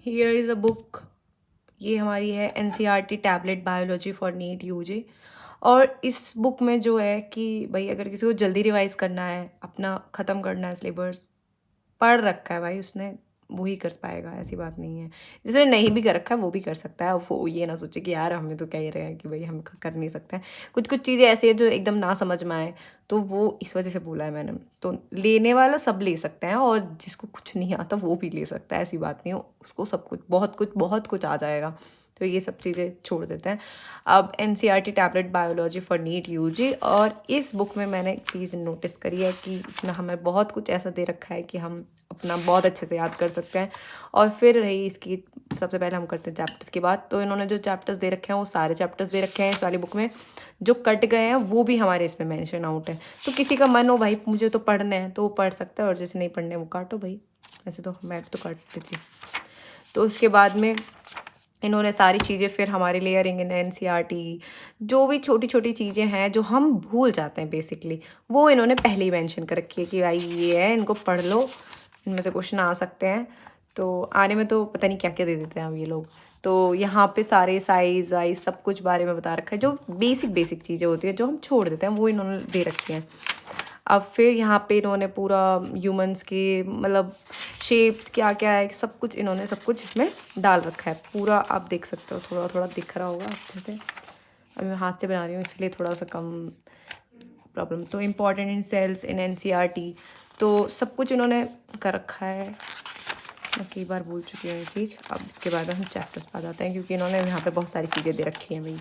Here is a book. ये हमारी है NCERT tablet biology for NEET UG. और इस बुक में जो है कि भाई अगर किसी को जल्दी रिवाइज करना है, अपना ख़त्म करना है सिलेबस, पढ़ रखा है भाई उसने, वो ही कर पाएगा, ऐसी बात नहीं है। जिसने नहीं भी कर रखा है वो भी कर सकता है। वो ये ना सोचे कि यार हमें तो कह ही रहे हैं कि भाई हम कर नहीं सकते हैं। कुछ कुछ चीज़ें ऐसी है जो एकदम ना समझ में आए, तो वो इस वजह से बोला है मैंने। तो लेने वाला सब ले सकते हैं, और जिसको कुछ नहीं आता वो भी ले सकता है, ऐसी बात नहीं है। उसको सब कुछ बहुत कुछ आ जाएगा। तो ये सब चीज़ें छोड़ देते हैं। अब NCERT tablet biology for NEET UG, और इस बुक में मैंने एक चीज़ नोटिस करी है कि इसमें हमें बहुत कुछ ऐसा दे रखा है कि हम अपना बहुत अच्छे से याद कर सकते हैं। और फिर रही इसकी, सबसे पहले हम करते हैं चैप्टर्स की बात। तो इन्होंने जो चैप्टर्स दे रखे हैं वो सारे चैप्टर्स दे रखे हैं इस वाली बुक में। जो कट गए हैं वो भी हमारे इसमें मेंशन आउट है। तो किसी का मन हो भाई मुझे तो पढ़ना है तो वो पढ़ सकता है, और जैसे नहीं पढ़ने वो काटो भाई। ऐसे तो मैं तो काट देती हूँ। तो उसके बाद में इन्होंने सारी चीज़ें फिर हमारे लिए रिंग इन एनसीईआरटी, जो भी छोटी छोटी चीज़ें हैं जो हम भूल जाते हैं बेसिकली, वो इन्होंने पहले ही मेंशन कर रखी है कि भाई ये है, इनको पढ़ लो, इनमें से क्वेश्चन आ सकते हैं। तो आने में तो पता नहीं क्या क्या दे देते हैं अब ये लोग। तो यहाँ पे सारे साइज वाइज सब कुछ बारे में बता रखा है। जो बेसिक चीज़ें होती हैं जो हम छोड़ देते हैं वो इन्होंने दे रखी हैं। अब फिर यहाँ पे इन्होंने पूरा ह्यूमंस के मतलब शेप्स क्या क्या है सब कुछ इन्होंने सब कुछ इसमें डाल रखा है पूरा। आप देख सकते हो, थोड़ा थोड़ा दिख रहा होगा अच्छे से। अभी मैं हाथ से बना रही हूँ इसलिए थोड़ा सा कम प्रॉब्लम। तो important in cells in NCERT, तो सब कुछ इन्होंने कर रखा है। मैं कई बार भूल चुकी हूँ ये चीज़। अब इसके बाद हम चैप्टर्स पर जाते हैं, क्योंकि इन्होंने यहाँ पे बहुत सारी चीज़ें दे रखी हैं भाई।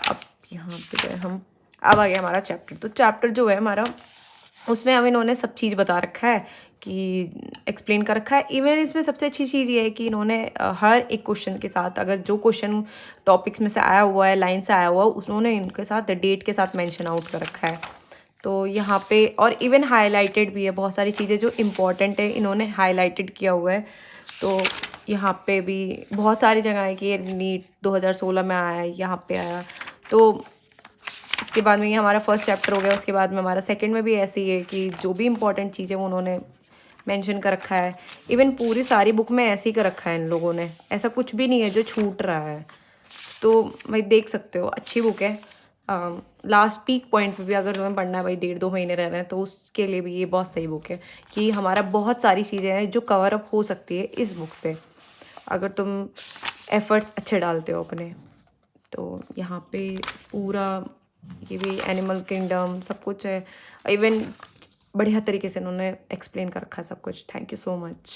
अब यहाँ पे गए हम, अब आ गया हमारा चैप्टर। तो चैप्टर जो है हमारा, उसमें अब इन्होंने सब चीज़ बता रखा है कि एक्सप्लेन कर रखा है। इवन इसमें सबसे अच्छी चीज़ ये है कि इन्होंने हर एक क्वेश्चन के साथ, अगर जो क्वेश्चन टॉपिक्स में से आया हुआ है, लाइन से आया हुआ है, उन्होंने इनके साथ डेट के साथ मेंशन आउट कर रखा है। तो यहाँ पे और इवन हाईलाइटेड भी है, बहुत सारी चीज़ें जो इम्पोर्टेंट है इन्होंने हाईलाइटेड किया हुआ है। तो यहाँ पे भी बहुत सारी जगह है कि ये नीट 2016 में आया है, यहाँ पे आया। तो इसके बाद में ये हमारा फर्स्ट चैप्टर हो गया। उसके बाद में हमारा सेकंड में भी ऐसे ही है कि जो भी इंपॉर्टेंट चीज़ें वो उन्होंने मेंशन कर रखा है। इवन पूरी सारी बुक में ऐसे ही कर रखा है इन लोगों ने, ऐसा कुछ भी नहीं है जो छूट रहा है। तो भाई देख सकते हो, अच्छी बुक है। लास्ट पीक पॉइंट पे भी अगर तुम्हें पढ़ना है भाई, 1.5-2 महीने रह रहे हैं, तो उसके लिए भी ये बहुत सही बुक है कि हमारा बहुत सारी चीज़ें हैं जो कवर अप हो सकती है इस बुक से, अगर तुम एफर्ट्स अच्छे डालते हो अपने। तो यहाँ पे पूरा ये भी एनिमल किंगडम सब कुछ है। इवन बढ़िया तरीके से उन्होंने एक्सप्लेन कर रखा है सब कुछ। Thank you so much.